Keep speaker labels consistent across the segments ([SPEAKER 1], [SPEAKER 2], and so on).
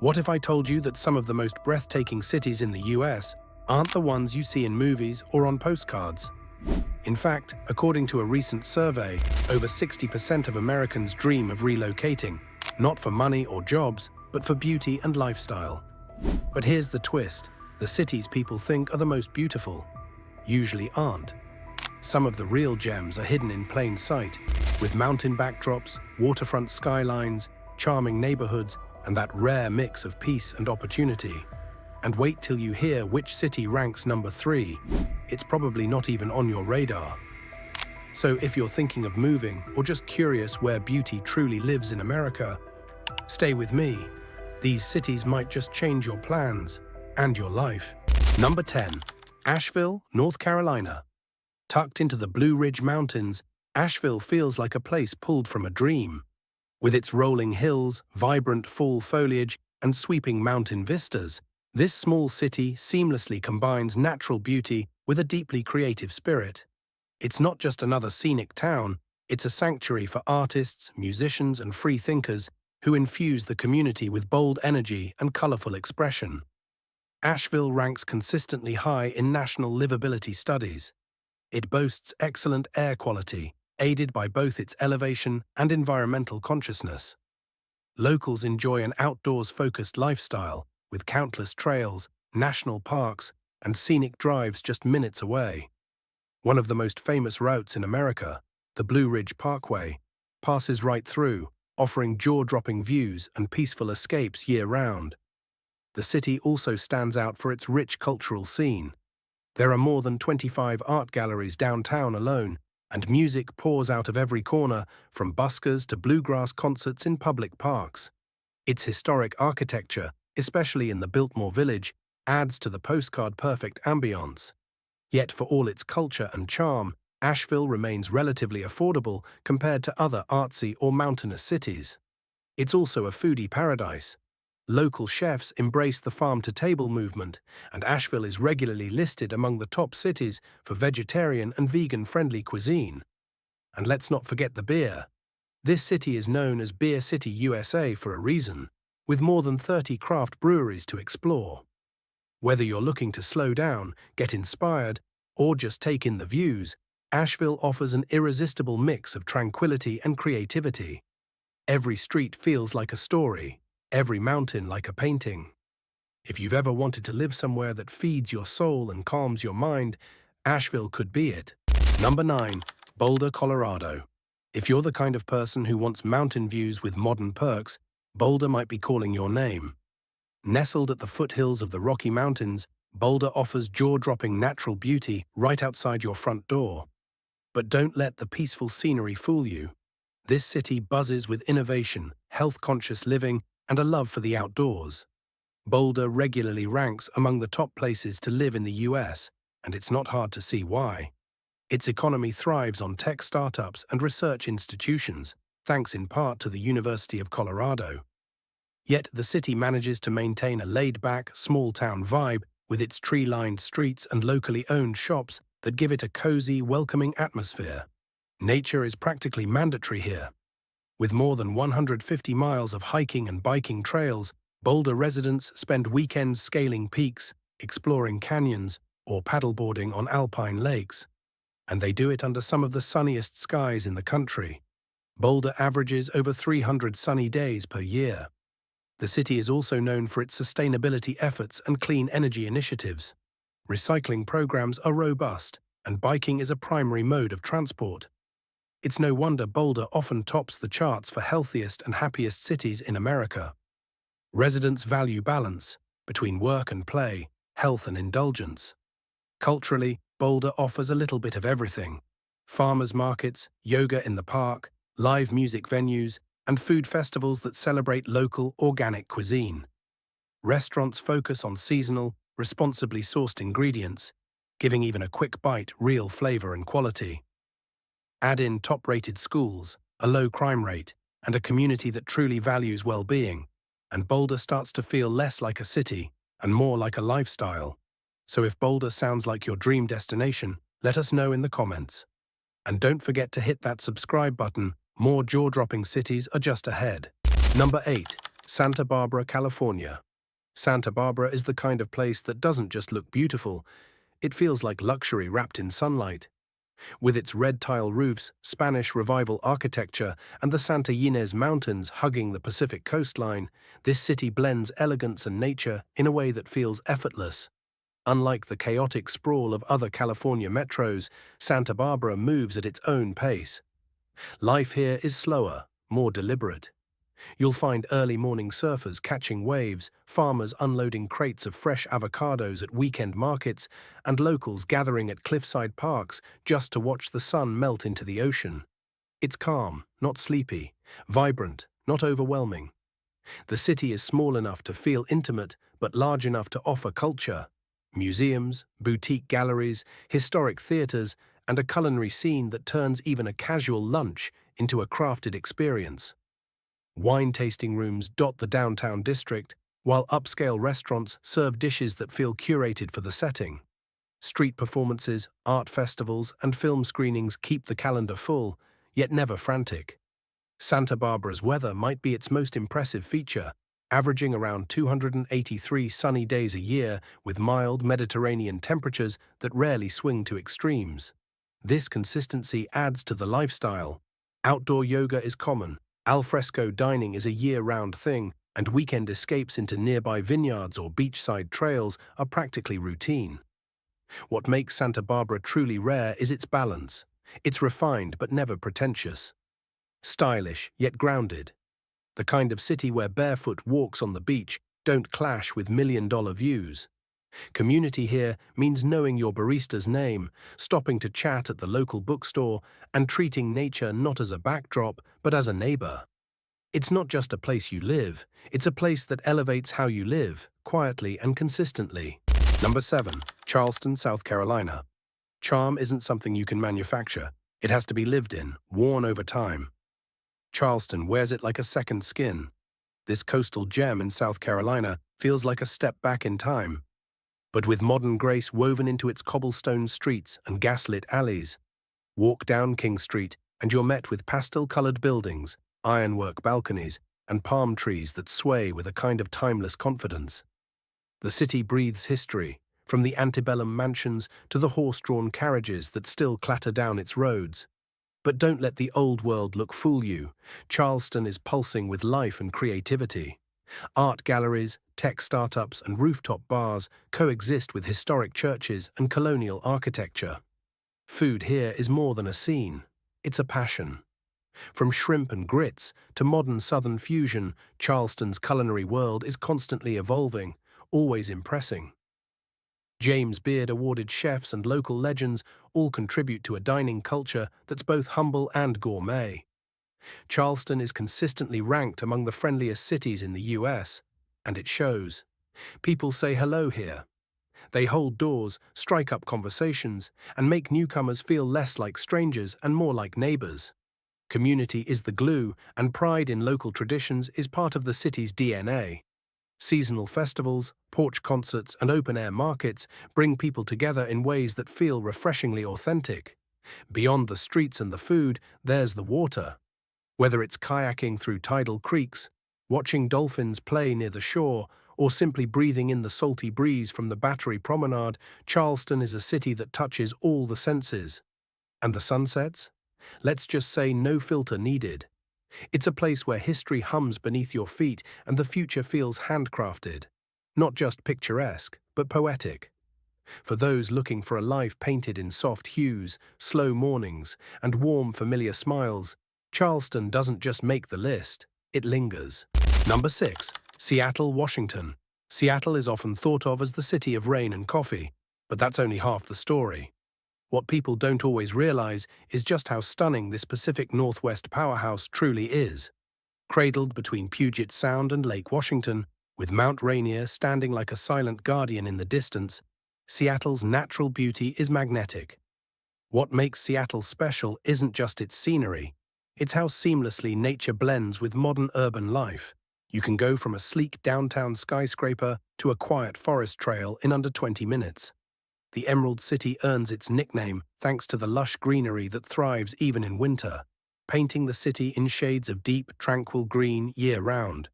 [SPEAKER 1] What if I told you that some of the most breathtaking cities in the US aren't the ones you see in movies or on postcards? In fact, according to a recent survey, over 60% of Americans dream of relocating, not for money or jobs, but for beauty and lifestyle. But here's the twist: the cities people think are the most beautiful usually aren't. Some of the real gems are hidden in plain sight, with mountain backdrops, waterfront skylines, charming neighborhoods, and that rare mix of peace and opportunity. And wait till you hear which city ranks number 3. It's probably not even on your radar. So if you're thinking of moving or just curious where beauty truly lives in America, stay with me. These cities might just change your plans and your life. Number 10. Asheville, North Carolina. Tucked into the Blue Ridge Mountains, Asheville feels like a place pulled from a dream. With its rolling hills, vibrant fall foliage, and sweeping mountain vistas, this small city seamlessly combines natural beauty with a deeply creative spirit. It's not just another scenic town, it's a sanctuary for artists, musicians, and free thinkers who infuse the community with bold energy and colorful expression. Asheville ranks consistently high in national livability studies. It boasts excellent air quality, aided by both its elevation and environmental consciousness. Locals enjoy an outdoors-focused lifestyle, with countless trails, national parks, and scenic drives just minutes away. One of the most famous routes in America, the Blue Ridge Parkway, passes right through, offering jaw-dropping views and peaceful escapes year-round. The city also stands out for its rich cultural scene. There are more than 25 art galleries downtown alone, and music pours out of every corner, from buskers to bluegrass concerts in public parks. Its historic architecture, especially in the Biltmore Village, adds to the postcard-perfect ambiance. Yet for all its culture and charm, Asheville remains relatively affordable compared to other artsy or mountainous cities. It's also a foodie paradise. Local chefs embrace the farm-to-table movement, and Asheville is regularly listed among the top cities for vegetarian and vegan-friendly cuisine. And let's not forget the beer. This city is known as Beer City, USA for a reason, with more than 30 craft breweries to explore. Whether you're looking to slow down, get inspired, or just take in the views, Asheville offers an irresistible mix of tranquility and creativity. Every street feels like a story, every mountain like a painting. If you've ever wanted to live somewhere that feeds your soul and calms your mind, Asheville could be it. Number 9. Boulder, Colorado. If you're the kind of person who wants mountain views with modern perks, Boulder might be calling your name. Nestled at the foothills of the Rocky Mountains, Boulder offers jaw-dropping natural beauty right outside your front door. But don't let the peaceful scenery fool you. This city buzzes with innovation, health-conscious living, and a love for the outdoors. Boulder regularly ranks among the top places to live in the US, and it's not hard to see why. Its economy thrives on tech startups and research institutions, thanks in part to the University of Colorado. Yet the city manages to maintain a laid-back, small-town vibe with its tree-lined streets and locally owned shops that give it a cozy, welcoming atmosphere. Nature is practically mandatory here. With more than 150 miles of hiking and biking trails, Boulder residents spend weekends scaling peaks, exploring canyons, or paddleboarding on alpine lakes. And they do it under some of the sunniest skies in the country. Boulder averages over 300 sunny days per year. The city is also known for its sustainability efforts and clean energy initiatives. Recycling programs are robust, and biking is a primary mode of transport. It's no wonder Boulder often tops the charts for healthiest and happiest cities in America. Residents value balance between work and play, health and indulgence. Culturally, Boulder offers a little bit of everything: farmers markets, yoga in the park, live music venues, and food festivals that celebrate local, organic cuisine. Restaurants focus on seasonal, responsibly sourced ingredients, giving even a quick bite real flavor and quality. Add in top-rated schools, a low crime rate, and a community that truly values well-being, and Boulder starts to feel less like a city and more like a lifestyle. So if Boulder sounds like your dream destination, let us know in the comments. And don't forget to hit that subscribe button. More jaw-dropping cities are just ahead. Number 8. Santa Barbara, California. Santa Barbara is the kind of place that doesn't just look beautiful, it feels like luxury wrapped in sunlight. With its red tile roofs, Spanish Revival architecture, and the Santa Ynez Mountains hugging the Pacific coastline, this city blends elegance and nature in a way that feels effortless. Unlike the chaotic sprawl of other California metros, Santa Barbara moves at its own pace. Life here is slower, more deliberate. You'll find early morning surfers catching waves, farmers unloading crates of fresh avocados at weekend markets, and locals gathering at cliffside parks just to watch the sun melt into the ocean. It's calm, not sleepy, vibrant, not overwhelming. The city is small enough to feel intimate, but large enough to offer culture. Museums, boutique galleries, historic theaters, and a culinary scene that turns even a casual lunch into a crafted experience. Wine tasting rooms dot the downtown district, while upscale restaurants serve dishes that feel curated for the setting. Street performances, art festivals, and film screenings keep the calendar full, yet never frantic. Santa Barbara's weather might be its most impressive feature, averaging around 283 sunny days a year with mild Mediterranean temperatures that rarely swing to extremes. This consistency adds to the lifestyle. Outdoor yoga is common, alfresco dining is a year-round thing, and weekend escapes into nearby vineyards or beachside trails are practically routine. What makes Santa Barbara truly rare is its balance. It's refined but never pretentious. Stylish yet grounded. The kind of city where barefoot walks on the beach don't clash with million-dollar views. Community here means knowing your barista's name, stopping to chat at the local bookstore, and treating nature not as a backdrop, but as a neighbor. It's not just a place you live, it's a place that elevates how you live, quietly and consistently. Number 7. Charleston, South Carolina. Charm isn't something you can manufacture. It has to be lived in, worn over time. Charleston wears it like a second skin. This coastal gem in South Carolina feels like a step back in time, but with modern grace woven into its cobblestone streets and gaslit alleys. Walk down King Street, and you're met with pastel-colored buildings, ironwork balconies, and palm trees that sway with a kind of timeless confidence. The city breathes history, from the antebellum mansions to the horse-drawn carriages that still clatter down its roads. But don't let the old world look fool you. Charleston is pulsing with life and creativity. Art galleries, tech startups, and rooftop bars coexist with historic churches and colonial architecture. Food here is more than a scene. It's a passion. From shrimp and grits to modern Southern fusion, Charleston's culinary world is constantly evolving, always impressing. James Beard-awarded chefs and local legends all contribute to a dining culture that's both humble and gourmet. Charleston is consistently ranked among the friendliest cities in the US, and it shows. People say hello here. They hold doors, strike up conversations, and make newcomers feel less like strangers and more like neighbors. Community is the glue, and pride in local traditions is part of the city's DNA. Seasonal festivals, porch concerts, and open-air markets bring people together in ways that feel refreshingly authentic. Beyond the streets and the food, there's the water. Whether it's kayaking through tidal creeks, watching dolphins play near the shore, or simply breathing in the salty breeze from the Battery Promenade, Charleston is a city that touches all the senses. And the sunsets? Let's just say no filter needed. It's a place where history hums beneath your feet and the future feels handcrafted. Not just picturesque, but poetic. For those looking for a life painted in soft hues, slow mornings, and warm, familiar smiles, Charleston doesn't just make the list, it lingers. Number 6. Seattle, Washington. Seattle is often thought of as the city of rain and coffee, but that's only half the story. What people don't always realize is just how stunning this Pacific Northwest powerhouse truly is. Cradled between Puget Sound and Lake Washington, with Mount Rainier standing like a silent guardian in the distance, Seattle's natural beauty is magnetic. What makes Seattle special isn't just its scenery, it's how seamlessly nature blends with modern urban life. You can go from a sleek downtown skyscraper to a quiet forest trail in under 20 minutes. The Emerald City earns its nickname thanks to the lush greenery that thrives even in winter, painting the city in shades of deep, tranquil green year-round.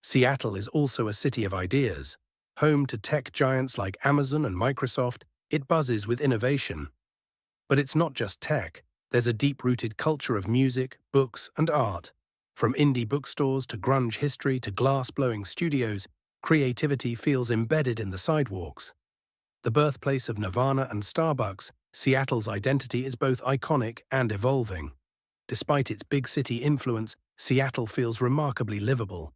[SPEAKER 1] Seattle is also a city of ideas. Home to tech giants like Amazon and Microsoft, it buzzes with innovation. But it's not just tech. There's a deep-rooted culture of music, books, and art. From indie bookstores to grunge history to glass-blowing studios, creativity feels embedded in the sidewalks. The birthplace of Nirvana and Starbucks, Seattle's identity is both iconic and evolving. Despite its big city influence, Seattle feels remarkably livable.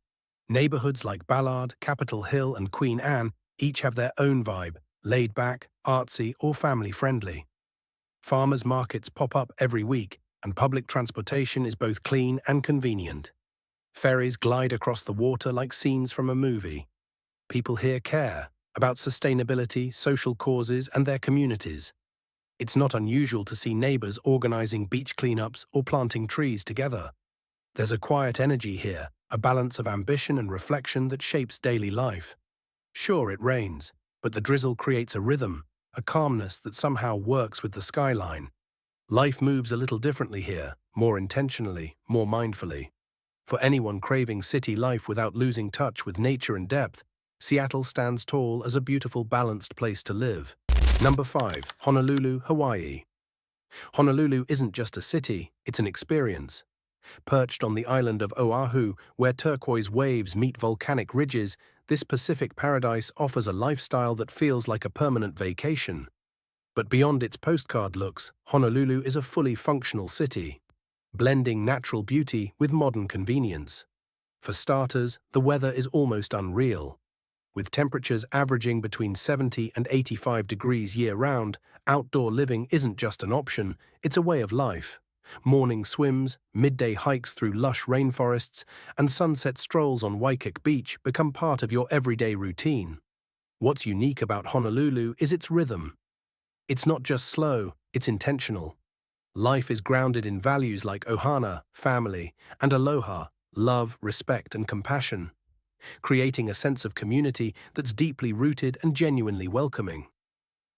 [SPEAKER 1] Neighborhoods like Ballard, Capitol Hill, and Queen Anne each have their own vibe, laid back, artsy, or family-friendly. Farmers' markets pop up every week, and public transportation is both clean and convenient. Ferries glide across the water like scenes from a movie. People here care about sustainability, social causes, and their communities. It's not unusual to see neighbors organizing beach cleanups or planting trees together. There's a quiet energy here, a balance of ambition and reflection that shapes daily life. Sure, it rains, but the drizzle creates a rhythm, a calmness that somehow works with the skyline. Life moves a little differently here, more intentionally, more mindfully. For anyone craving city life without losing touch with nature and depth, Seattle stands tall as a beautiful, balanced place to live. Number 5. Honolulu, Hawaii. Honolulu isn't just a city, it's an experience. Perched on the island of Oahu, where turquoise waves meet volcanic ridges, this Pacific paradise offers a lifestyle that feels like a permanent vacation. But beyond its postcard looks, Honolulu is a fully functional city, blending natural beauty with modern convenience. For starters, the weather is almost unreal. With temperatures averaging between 70 and 85 degrees year-round, outdoor living isn't just an option, it's a way of life. Morning swims, midday hikes through lush rainforests, and sunset strolls on Waikik Beach become part of your everyday routine. What's unique about Honolulu is its rhythm. It's not just slow, it's intentional. Life is grounded in values like ohana, family, and aloha, love, respect, and compassion, creating a sense of community that's deeply rooted and genuinely welcoming.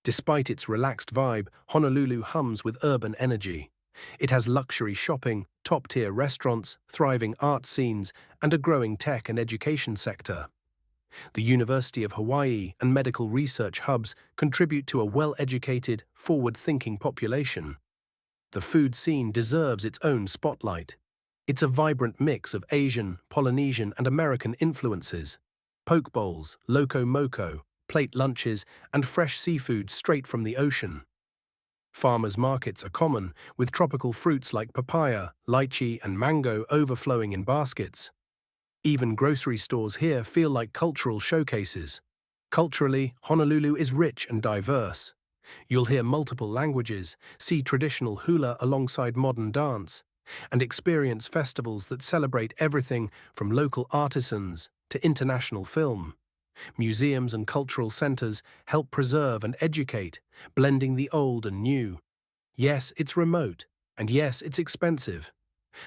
[SPEAKER 1] Despite its relaxed vibe, Honolulu hums with urban energy. It has luxury shopping, top-tier restaurants, thriving art scenes, and a growing tech and education sector. The University of Hawaii and medical research hubs contribute to a well-educated, forward-thinking population. The food scene deserves its own spotlight. It's a vibrant mix of Asian, Polynesian, and American influences. Poke bowls, loco moco, plate lunches, and fresh seafood straight from the ocean. Farmers' markets are common, with tropical fruits like papaya, lychee, and mango overflowing in baskets. Even grocery stores here feel like cultural showcases. Culturally, Honolulu is rich and diverse. You'll hear multiple languages, see traditional hula alongside modern dance, and experience festivals that celebrate everything from local artisans to international film. Museums and cultural centers help preserve and educate, blending the old and new. Yes, it's remote, and yes, it's expensive.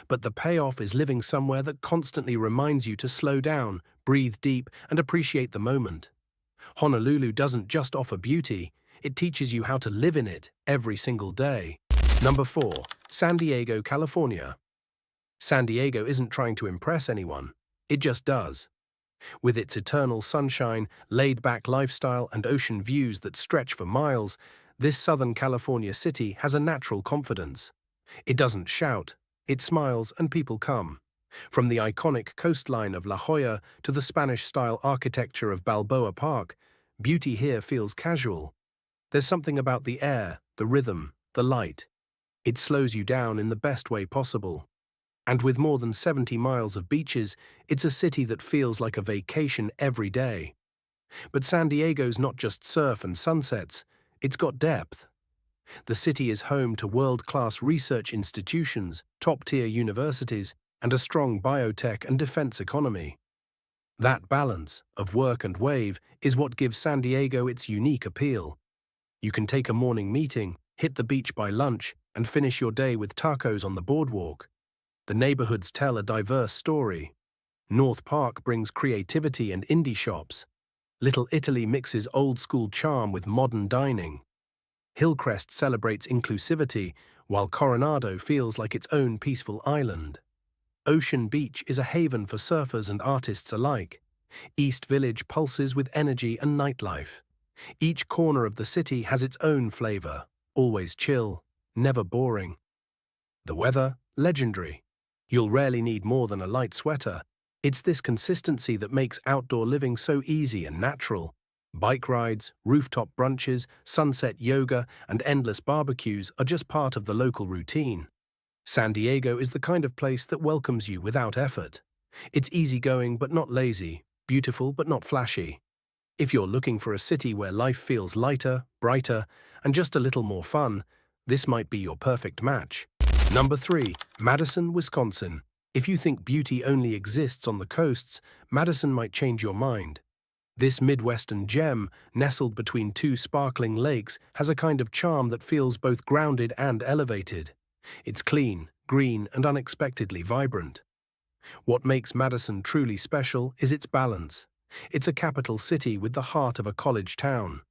[SPEAKER 1] But the payoff is living somewhere that constantly reminds you to slow down, breathe deep, and appreciate the moment. Honolulu doesn't just offer beauty, it teaches you how to live in it every single day. Number 4. San Diego, California. San Diego isn't trying to impress anyone, it just does. With its eternal sunshine, laid-back lifestyle, and ocean views that stretch for miles, this Southern California city has a natural confidence. It doesn't shout, it smiles and people come. From the iconic coastline of La Jolla to the Spanish-style architecture of Balboa Park, beauty here feels casual. There's something about the air, the rhythm, the light. It slows you down in the best way possible. And with more than 70 miles of beaches, it's a city that feels like a vacation every day. But San Diego's not just surf and sunsets, it's got depth. The city is home to world-class research institutions, top-tier universities, and a strong biotech and defense economy. That balance of work and wave is what gives San Diego its unique appeal. You can take a morning meeting, hit the beach by lunch, and finish your day with tacos on the boardwalk. The neighborhoods tell a diverse story. North Park brings creativity and indie shops. Little Italy mixes old-school charm with modern dining. Hillcrest celebrates inclusivity, while Coronado feels like its own peaceful island. Ocean Beach is a haven for surfers and artists alike. East Village pulses with energy and nightlife. Each corner of the city has its own flavor, always chill, never boring. The weather, legendary. You'll rarely need more than a light sweater. It's this consistency that makes outdoor living so easy and natural. Bike rides, rooftop brunches, sunset yoga, and endless barbecues are just part of the local routine. San Diego is the kind of place that welcomes you without effort. It's easygoing but not lazy, beautiful but not flashy. If you're looking for a city where life feels lighter, brighter, and just a little more fun, this might be your perfect match. Number 3. Madison, Wisconsin. If you think beauty only exists on the coasts, Madison might change your mind. This Midwestern gem, nestled between two sparkling lakes, has a kind of charm that feels both grounded and elevated. It's clean, green, and unexpectedly vibrant. What makes Madison truly special is its balance. It's a capital city with the heart of a college town.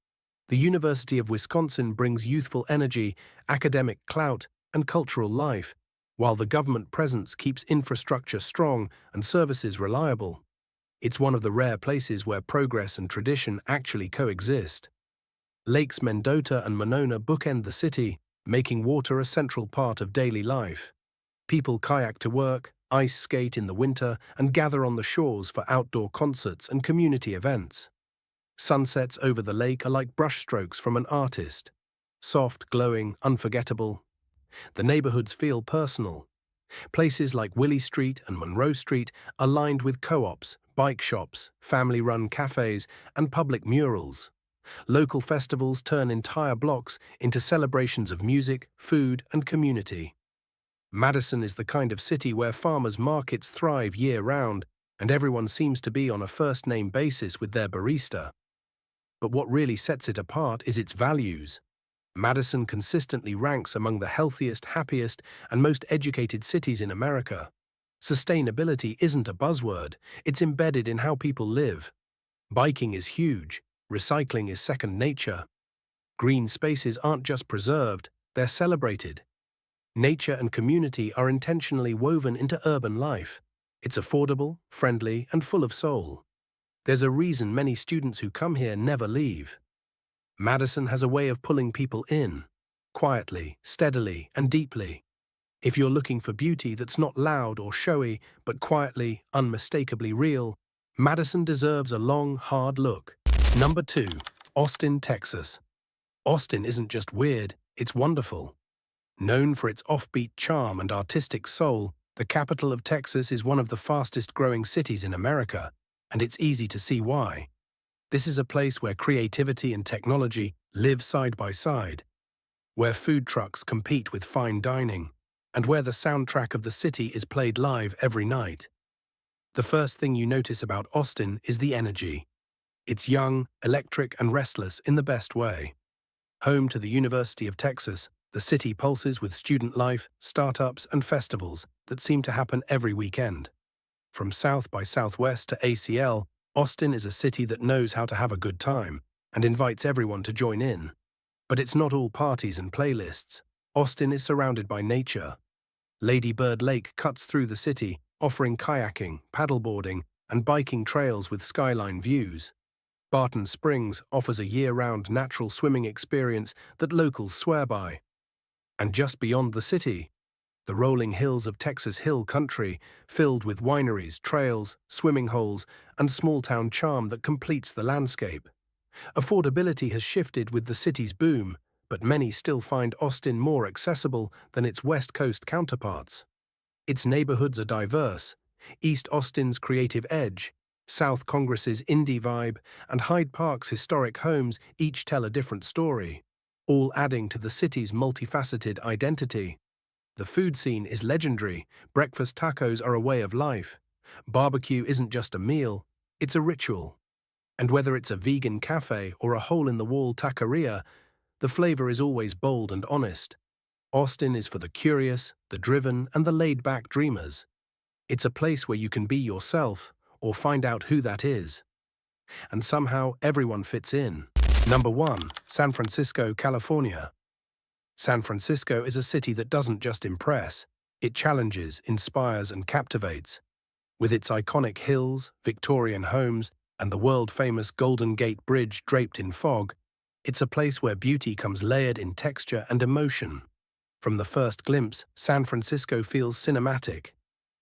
[SPEAKER 1] The University of Wisconsin brings youthful energy, academic clout, and cultural life, while the government presence keeps infrastructure strong and services reliable. It's one of the rare places where progress and tradition actually coexist. Lakes Mendota and Monona bookend the city, making water a central part of daily life. People kayak to work, ice skate in the winter, and gather on the shores for outdoor concerts and community events. Sunsets over the lake are like brushstrokes from an artist. Soft, glowing, unforgettable. The neighborhoods feel personal. Places like Willie Street and Monroe Street are lined with co-ops, bike shops, family-run cafes, and public murals. Local festivals turn entire blocks into celebrations of music, food, and community. Madison is the kind of city where farmers' markets thrive year-round, and everyone seems to be on a first-name basis with their barista. But what really sets it apart is its values. Madison consistently ranks among the healthiest, happiest, and most educated cities in America. Sustainability isn't a buzzword, it's embedded in how people live. Biking is huge. Recycling is second nature. Green spaces aren't just preserved, they're celebrated. Nature and community are intentionally woven into urban life. It's affordable, friendly, and full of soul. There's a reason many students who come here never leave. Madison has a way of pulling people in, quietly, steadily, and deeply. If you're looking for beauty that's not loud or showy, but quietly, unmistakably real, Madison deserves a long, hard look. Number 2. Austin, Texas. Austin isn't just weird, it's wonderful. Known for its offbeat charm and artistic soul, the capital of Texas is one of the fastest-growing cities in America, and it's easy to see why. This is a place where creativity and technology live side by side, where food trucks compete with fine dining, and where the soundtrack of the city is played live every night. The first thing you notice about Austin is the energy. It's young, electric, and restless in the best way. Home to the University of Texas, the city pulses with student life, startups, and festivals that seem to happen every weekend. From South by Southwest to ACL, Austin is a city that knows how to have a good time and invites everyone to join in. But it's not all parties and playlists. Austin is surrounded by nature. Lady Bird Lake cuts through the city, offering kayaking, paddleboarding, and biking trails with skyline views. Barton Springs offers a year-round natural swimming experience that locals swear by. And just beyond the city, the rolling hills of Texas Hill Country, filled with wineries, trails, swimming holes, and small-town charm that completes the landscape. Affordability has shifted with the city's boom, but many still find Austin more accessible than its West Coast counterparts. Its neighborhoods are diverse. East Austin's creative edge, South Congress's indie vibe, and Hyde Park's historic homes each tell a different story, all adding to the city's multifaceted identity. The food scene is legendary. Breakfast tacos are a way of life. Barbecue isn't just a meal, it's a ritual. And whether it's a vegan cafe or a hole-in-the-wall taqueria, the flavor is always bold and honest. Austin is for the curious, the driven, and the laid-back dreamers. It's a place where you can be yourself, or find out who that is. And somehow everyone fits in. Number 1. San Francisco, California. San Francisco is a city that doesn't just impress, It challenges, inspires, and captivates. With its iconic hills, Victorian homes, and the world-famous Golden Gate Bridge draped in fog, it's a place where beauty comes layered in texture and emotion. From the first glimpse, San Francisco feels cinematic.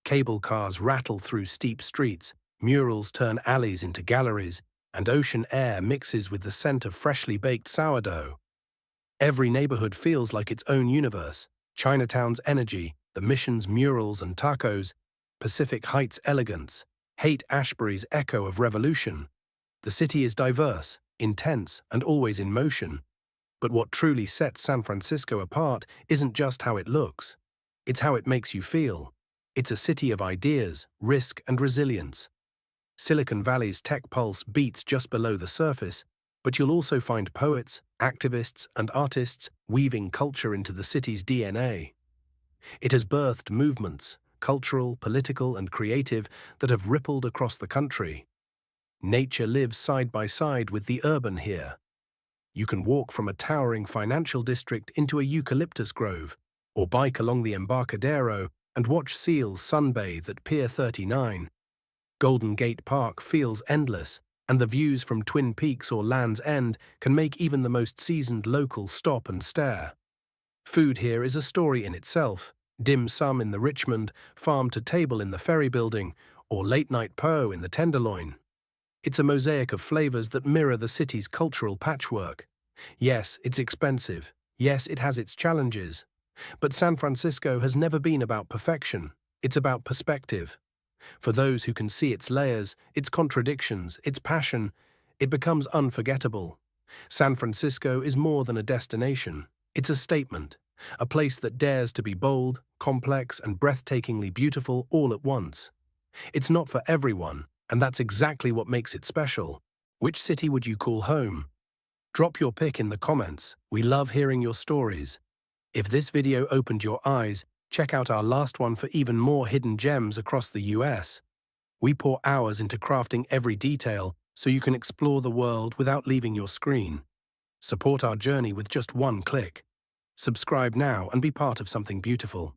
[SPEAKER 1] Cable cars rattle through steep streets, murals turn alleys into galleries, and ocean air mixes with the scent of freshly baked sourdough. Every neighborhood feels like its own universe. Chinatown's energy, the Mission's murals and tacos, Pacific Heights' elegance, Haight-Ashbury's echo of revolution. The city is diverse, intense, and always in motion. But what truly sets San Francisco apart isn't just how it looks. It's how it makes you feel. It's a city of ideas, risk, and resilience. Silicon Valley's tech pulse beats just below the surface, but you'll also find poets, activists, and artists weaving culture into the city's DNA. It has birthed movements, cultural, political, and creative, that have rippled across the country. Nature lives side by side with the urban here. You can walk from a towering financial district into a eucalyptus grove, or bike along the Embarcadero and watch seals sunbathe at Pier 39. Golden Gate Park feels endless, and the views from Twin Peaks or Land's End can make even the most seasoned local stop and stare. Food here is a story in itself. Dim sum in the Richmond, farm to table in the Ferry Building, or late-night po in the Tenderloin. It's a mosaic of flavors that mirror the city's cultural patchwork. Yes, it's expensive. Yes, it has its challenges. But San Francisco has never been about perfection. It's about perspective. For those who can see its layers, its contradictions, its passion, it becomes unforgettable. San Francisco is more than a destination. It's a statement, a place that dares to be bold, complex, and breathtakingly beautiful all at once. It's not for everyone, and that's exactly what makes it special. Which city would you call home? Drop your pick in the comments. We love hearing your stories. If this video opened your eyes, check out our last one for even more hidden gems across the US. We pour hours into crafting every detail so you can explore the world without leaving your screen. Support our journey with just one click. Subscribe now and be part of something beautiful.